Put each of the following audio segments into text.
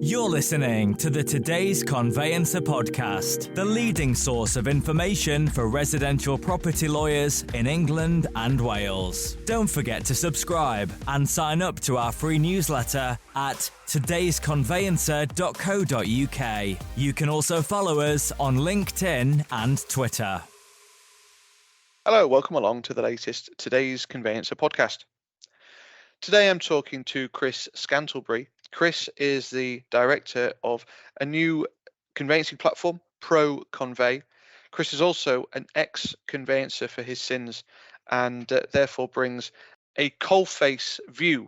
You're listening to the Today's Conveyancer podcast, the leading source of information for residential property lawyers in England and Wales. Don't forget to subscribe and sign up to our free newsletter at todaysconveyancer.co.uk. You can also follow us on LinkedIn and Twitter. Hello, welcome along to the latest Today's Conveyancer podcast. Today I'm talking to Chris Scantlebury. Chris is the director of a new conveyancing platform, ProConvey. Chris is also an ex-conveyancer for his sins and therefore brings a coalface view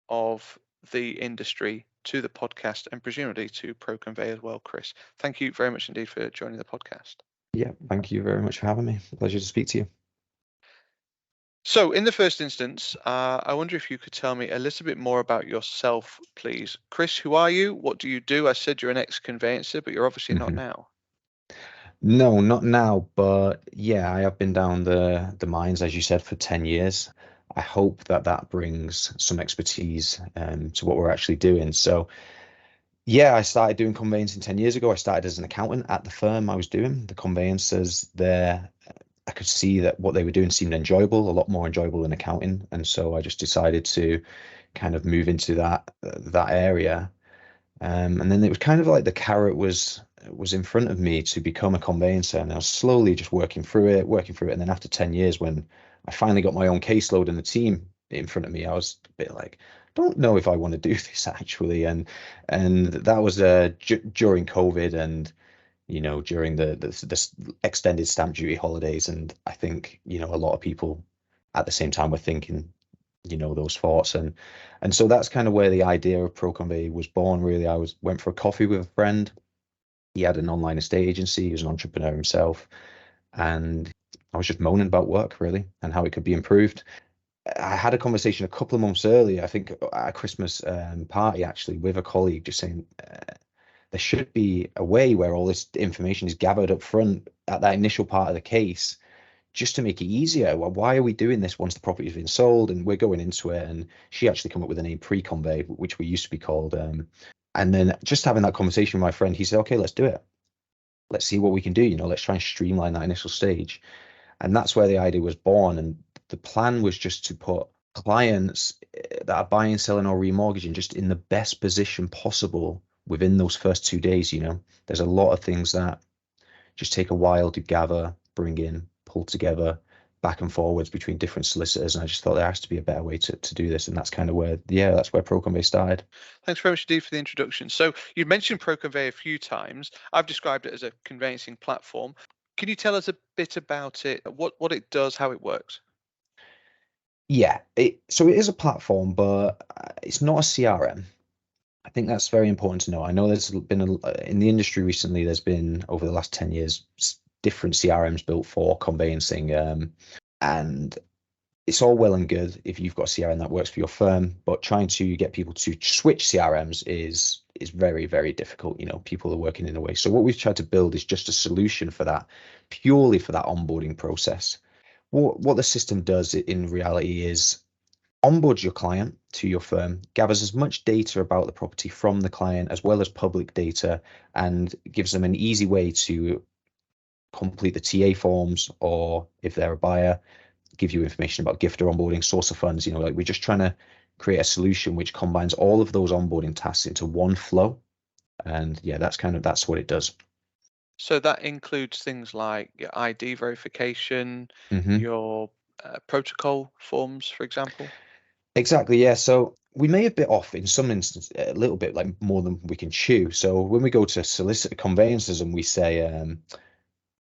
of the industry to the podcast and presumably to ProConvey as well. Chris, thank you very much indeed for joining the podcast. Yeah, thank you very much for having me. Pleasure to speak to you. So in the first instance, I wonder if you could tell me a little bit more about yourself, please. Chris, who are you? What do you do? I said you're an ex-conveyancer, but you're obviously not now. No, not now, but yeah, I have been down the mines, as you said, for 10 years. I hope that brings some expertise to what we're actually doing. So yeah, I started doing conveyancing 10 years ago. I started as an accountant at the firm I was doing. The conveyancers there, I could see that what they were doing seemed enjoyable, a lot more enjoyable than accounting. And so I just decided to kind of move into that area. And then it was kind of like the carrot was in front of me to become a conveyancer. And I was slowly just working through it. And then after 10 years, when I finally got my own caseload and the team in front of me, I was a bit like, don't know if I want to do this actually. And that was during COVID and during the extended stamp duty holidays. And I think, a lot of people at the same time were thinking, those thoughts. And so that's kind of where the idea of ProConvey was born, really. I went for a coffee with a friend. He had an online estate agency. He was an entrepreneur himself. And I was just moaning about work, really, and how it could be improved. I had a conversation a couple of months earlier, I think at a Christmas party, actually, with a colleague, just saying, there should be a way where all this information is gathered up front at that initial part of the case, just to make it easier. Well, why are we doing this once the property has been sold and we're going into it? And she actually came up with the name Pre-convey, which we used to be called. And then just having that conversation with my friend, he said, okay, let's do it. Let's see what we can do. Let's try and streamline that initial stage. And that's where the idea was born. And the plan was just to put clients that are buying, selling, or remortgaging just in the best position possible within those first 2 days. There's a lot of things that just take a while to gather, bring in, pull together, back and forwards between different solicitors. And I just thought there has to be a better way to do this. And that's kind of where ProConvey started. Thanks very much indeed for the introduction. So you mentioned ProConvey a few times. I've described it as a conveyancing platform. Can you tell us a bit about it, what it does, how it works? Yeah, so it is a platform, but it's not a CRM. I think that's very important to know. I know there's been in the industry recently, there's been over the last 10 years, different CRMs built for conveyancing. And it's all well and good if you've got a CRM that works for your firm, but trying to get people to switch CRMs is very, very difficult. People are working in a way. So what we've tried to build is just a solution for that, purely for that onboarding process. What the system does in reality is onboards your client to your firm, gathers as much data about the property from the client as well as public data, and gives them an easy way to complete the TA forms, or if they're a buyer, give you information about gifter onboarding, source of funds. We're just trying to create a solution which combines all of those onboarding tasks into one flow. And yeah, that's what it does. So that includes things like your ID verification, your protocol forms, for example? Exactly, yeah. So we may have bit off in some instances, a little bit like more than we can chew. So when we go to solicit conveyancers and we say,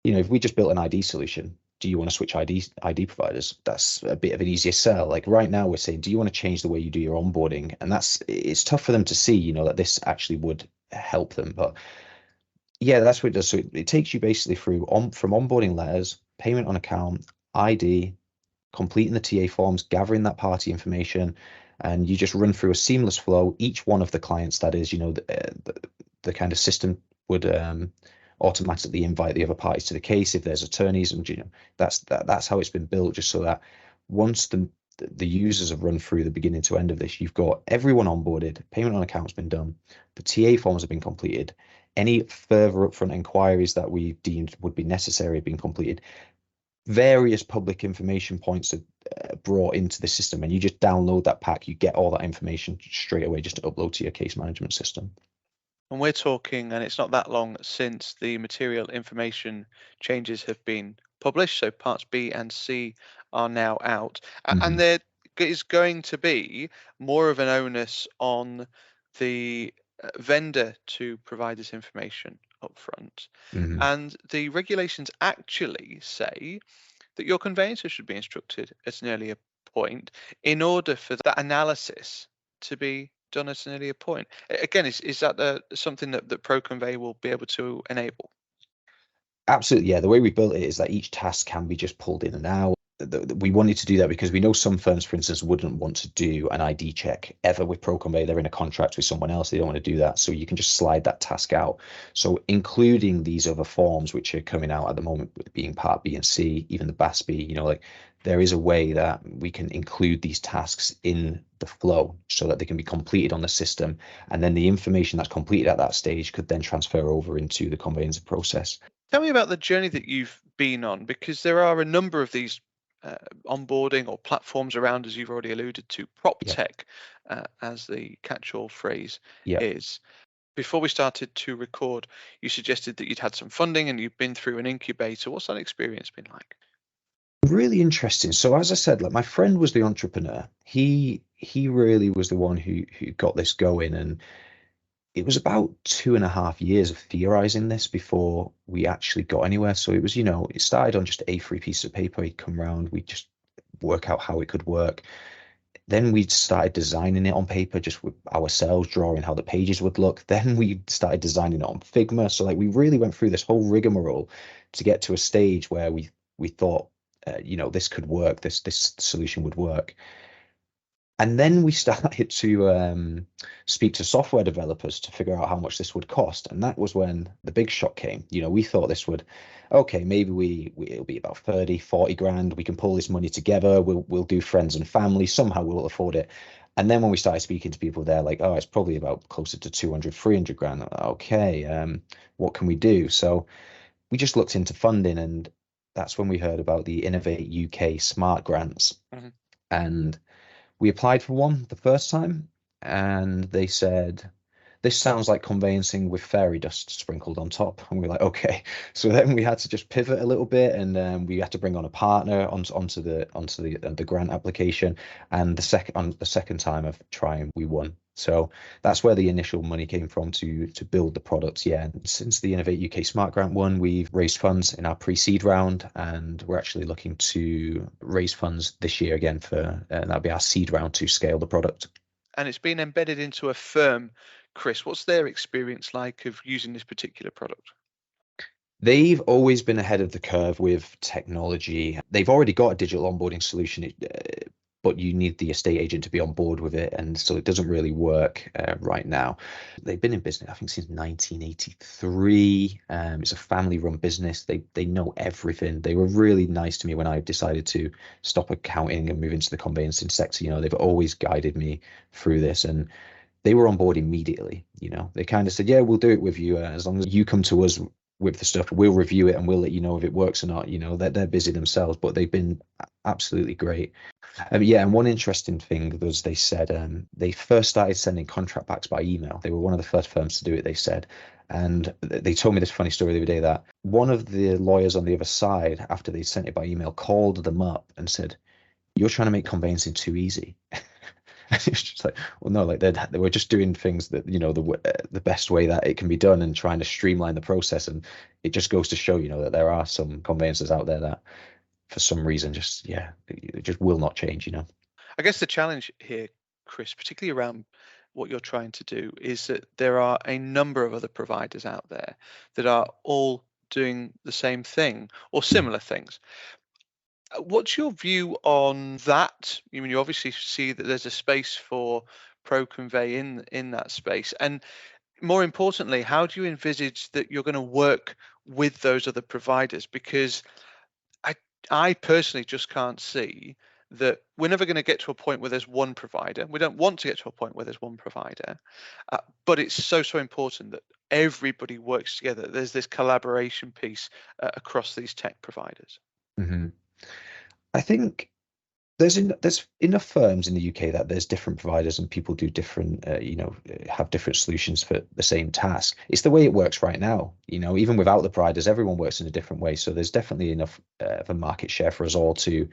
if we just built an ID solution, do you want to switch ID providers? That's a bit of an easier sell. Like right now we're saying, do you want to change the way you do your onboarding? And it's tough for them to see, that this actually would help them. But yeah, that's what it does. So it takes you basically through from onboarding letters, payment on account, ID, completing the TA forms, gathering that party information, and you just run through a seamless flow. Each one of the clients, that is, the kind of system would automatically invite the other parties to the case if there's attorneys, and that's how it's been built, just so that once the users have run through the beginning to end of this. You've got everyone onboarded, payment on account's been done, the TA forms have been completed, any further upfront inquiries that we deemed would be necessary have been completed. Various public information points are brought into the system, and you just download that pack. You get all that information straight away just to upload to your case management system. And we're talking, and it's not that long since the material information changes have been published. So parts B and C are now out. And there is going to be more of an onus on the vendor to provide this information up front. And the regulations actually say that your conveyancer should be instructed at an earlier point in order for that analysis to be done at an earlier point. Again, is that something that ProConvey will be able to enable? Absolutely, yeah. The way we built it is that each task can be just pulled in and out. We wanted to do that because we know some firms, for instance, wouldn't want to do an ID check ever with ProConvey. They're in a contract with someone else. They don't want to do that. So you can just slide that task out. So including these other forms, which are coming out at the moment, being Part B and C, even the BASB, like there is a way that we can include these tasks in the flow so that they can be completed on the system. And then the information that's completed at that stage could then transfer over into the conveyancing process. Tell me about the journey that you've been on, because there are a number of these onboarding or platforms around, as you've already alluded to. Prop tech, as the catch-all phrase is. Before we started to record, you suggested that you'd had some funding and you've been through an incubator. What's that experience been like? Really interesting. So as I said, like my friend was the entrepreneur. He really was the one who got this going, and it was about 2.5 years of theorizing this before we actually got anywhere. So it was, it started on just A3 piece of paper. He'd come around, we'd just work out how it could work. Then we started designing it on paper, just with ourselves, drawing how the pages would look. Then we started designing it on Figma. So like we really went through this whole rigmarole to get to a stage where we thought, this could work, this solution would work. And then we started to speak to software developers to figure out how much this would cost. And that was when the big shock came. We thought this would, okay, maybe it'll be about 30, 40 grand. We can pull this money together. We'll do friends and family. Somehow we'll afford it. And then when we started speaking to people, they're like, oh, it's probably about closer to 200, 300 grand. Okay, what can we do? So we just looked into funding, and that's when we heard about the Innovate UK Smart Grants. And we applied for one the first time, and they said, this sounds like conveyancing with fairy dust sprinkled on top. And we're like, okay. So then we had to just pivot a little bit, and we had to bring on a partner onto the grant application. And the second time of trying, we won. So that's where the initial money came from to build the product. Yeah, and since the Innovate UK Smart Grant won, we've raised funds in our pre-seed round, and we're actually looking to raise funds this year again for that'll be our seed round to scale the product. And it's been embedded into a firm. Chris, what's their experience like of using this particular product? They've always been ahead of the curve with technology. They've already got a digital onboarding solution, but you need the estate agent to be on board with it, and so it doesn't really work right now. They've been in business, I think, since 1983. It's a family-run business. They know everything. They were really nice to me when I decided to stop accounting and move into the conveyancing sector. They've always guided me through this, and they were on board immediately. They kind of said, yeah, we'll do it with you as long as you come to us with the stuff. We'll review it and we'll let you know if it works or not. They're busy themselves, but they've been absolutely great. And one interesting thing was they said they first started sending contract packs by email. They were one of the first firms to do it, they said. And they told me this funny story the other day that one of the lawyers on the other side, after they sent it by email, called them up and said, you're trying to make conveyancing too easy. And it's just like, well, no, like they were just doing things that, the best way that it can be done and trying to streamline the process. And it just goes to show, that there are some conveyancers out there that for some reason it just will not change. I guess the challenge here, Chris, particularly around what you're trying to do, is that there are a number of other providers out there that are all doing the same thing or similar things. What's your view on that? You obviously see that there's a space for ProConvey in that space, and more importantly, how do you envisage that you're going to work with those other providers? Because I personally just can't see that we're never going to get to a point where there's one provider. We don't want to get to a point where there's one provider, but it's so important that everybody works together. There's this collaboration piece across these tech providers. Hmm. I think there's enough firms in the UK that there's different providers and people do different, have different solutions for the same task. It's the way it works right now. Even without the providers, everyone works in a different way. So there's definitely enough of a market share for us all to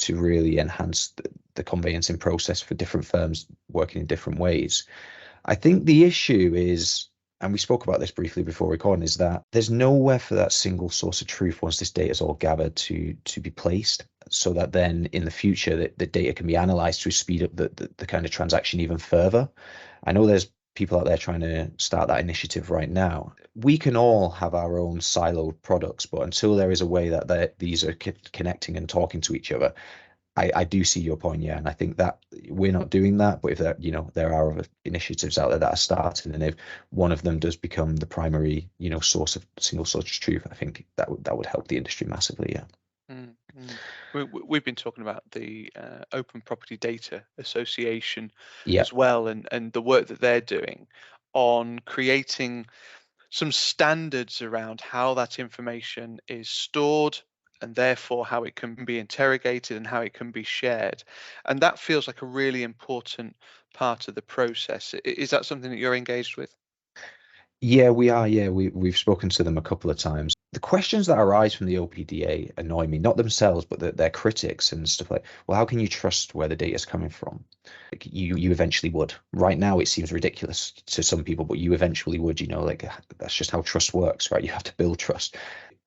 really enhance the conveyancing process for different firms working in different ways. I think the issue is, and we spoke about this briefly before recording, is that there's nowhere for that single source of truth once this data is all gathered to be placed, so that then in the future the data can be analyzed to speed up the kind of transaction even further. I know there's people out there trying to start that initiative right now. We can all have our own siloed products, but until there is a way that these are connecting and talking to each other, I do see your point, yeah, and I think that we're not doing that. But if there are other initiatives out there that are starting, and if one of them does become the primary, single source of truth, I think that would help the industry massively, yeah. We've been talking about the Open Property Data Association Yeah. as well, and the work that they're doing on creating some standards around how that information is stored, and therefore how it can be interrogated and how it can be shared. And that feels like a really important part of the process. Is that something that you're engaged with? Yeah, we are. Yeah, we've spoken to them a couple of times. The questions that arise from the OPDA annoy me, not themselves, but their critics and stuff like, well, how can you trust where the data is coming from? Like you eventually would. Right now, it seems ridiculous to some people, but you eventually would. That's just how trust works, right? You have to build trust.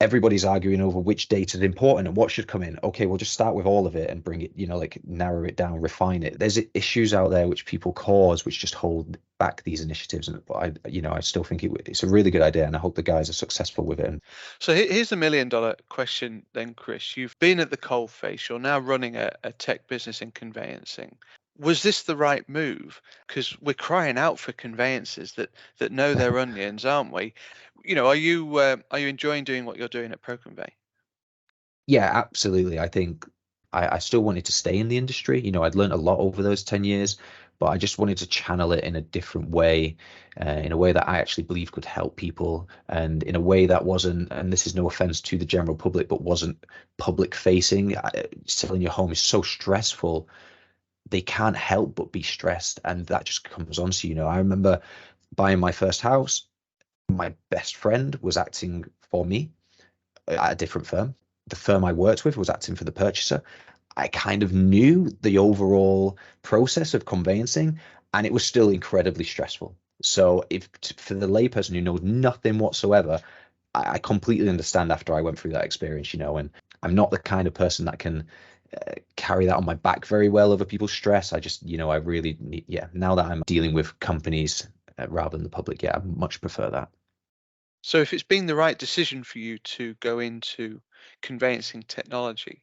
Everybody's arguing over which data is important and what should come in. Okay, we'll just start with all of it and bring it, narrow it down, refine it. There's issues out there which people cause, which just hold back these initiatives. And I still think it's a really good idea, and I hope the guys are successful with it. So here's the $1 million question then, Chris. You've been at the coalface. You're now running a tech business in conveyancing. Was this the right move? Because we're crying out for conveyancers that know their onions, aren't we? Are you enjoying doing what you're doing at ProConvey? Yeah, absolutely. I think I still wanted to stay in the industry. I'd learned a lot over those 10 years, but I just wanted to channel it in a different way, in a way that I actually believe could help people, and in a way that wasn't, and this is no offense to the general public, but wasn't public facing. Selling your home is so stressful. They can't help but be stressed, and that just comes on to I remember buying my first house. My best friend was acting for me at a different firm. The firm I worked with was acting for the purchaser. I kind of knew the overall process of conveyancing, and it was still incredibly stressful. So for the layperson who knows nothing whatsoever, I completely understand after I went through that experience, and I'm not the kind of person that can carry that on my back very well over people's stress. I just, I really need, now that I'm dealing with companies rather than the public, I much prefer that. So if it's been the right decision for you to go into conveyancing technology,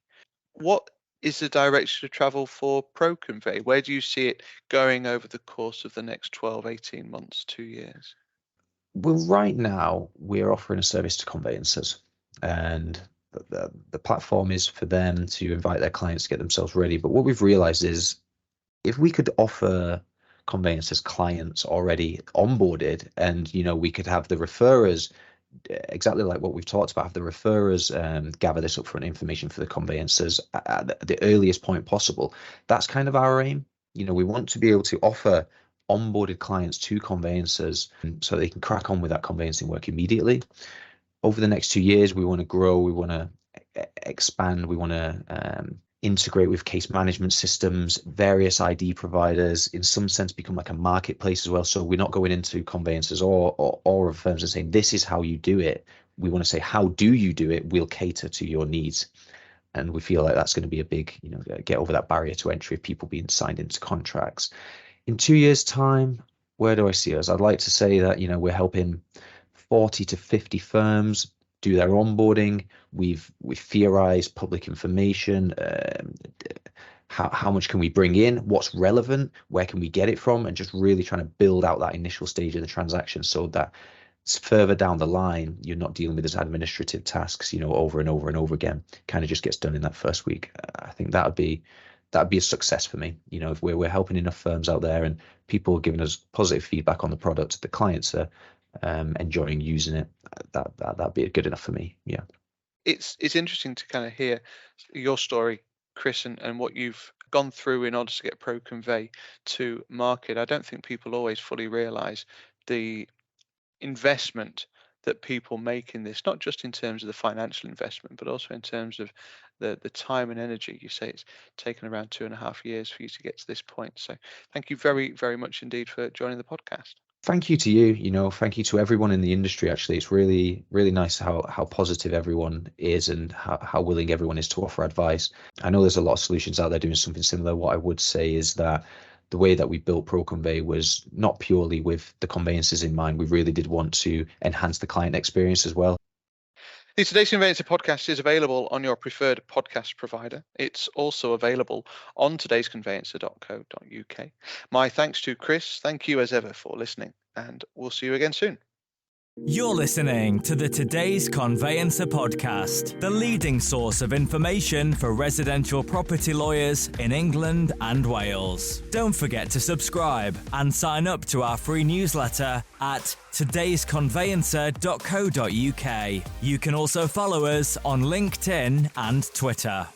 what is the direction of travel for ProConvey? Where do you see it going over the course of the next 12, 18 months, 2 years? Well, right now we're offering a service to conveyancers, and the platform is for them to invite their clients to get themselves ready. But what we've realized is if we could offer conveyancers clients already onboarded, and we could have the referrers, exactly like what we've talked about, have the referrers gather this upfront information for the conveyancers at the earliest point possible. That's kind of our aim. We want to be able to offer onboarded clients to conveyancers so they can crack on with that conveyancing work immediately. Over the next 2 years, we want to grow, we want to expand, we want to integrate with case management systems, various ID providers, in some sense become like a marketplace as well. So we're not going into conveyancers or firms and saying, this is how you do it. We want to say, how do you do it? We'll cater to your needs. And we feel like that's going to be a big, get over that barrier to entry of people being signed into contracts. In 2 years' time, where do I see us? I'd like to say that, we're helping 40 to 50 firms do their onboarding. We've theorized public information. How much can we bring in? What's relevant? Where can we get it from? And just really trying to build out that initial stage of the transaction so that further down the line, you're not dealing with these administrative tasks, over and over and over again. Kind of just gets done in that first week. I think that would be that'd be a success for me. You know, if we're helping enough firms out there and people are giving us positive feedback on the product, the clients are enjoying using it, that'd be good enough for me. Yeah. It's interesting to kind of hear your story, Chris, and what you've gone through in order to get ProConvey to market. I don't think people always fully realize the investment that people make in this, not just in terms of the financial investment, but also in terms of the time and energy. You say it's taken around 2.5 years for you to get to this point. So thank you very, very much indeed for joining the podcast. Thank you to you. You know, thank you to everyone in the industry. Actually, it's really, really nice how positive everyone is and how willing everyone is to offer advice. I know there's a lot of solutions out there doing something similar. What I would say is that the way that we built ProConvey was not purely with the conveyancers in mind. We really did want to enhance the client experience as well. The Today's Conveyancer podcast is available on your preferred podcast provider. It's also available on todaysconveyancer.co.uk. My thanks to Chris. Thank you as ever for listening, and we'll see you again soon. You're listening to the Today's Conveyancer podcast, the leading source of information for residential property lawyers in England and Wales. Don't forget to subscribe and sign up to our free newsletter at todaysconveyancer.co.uk. You can also follow us on LinkedIn and Twitter.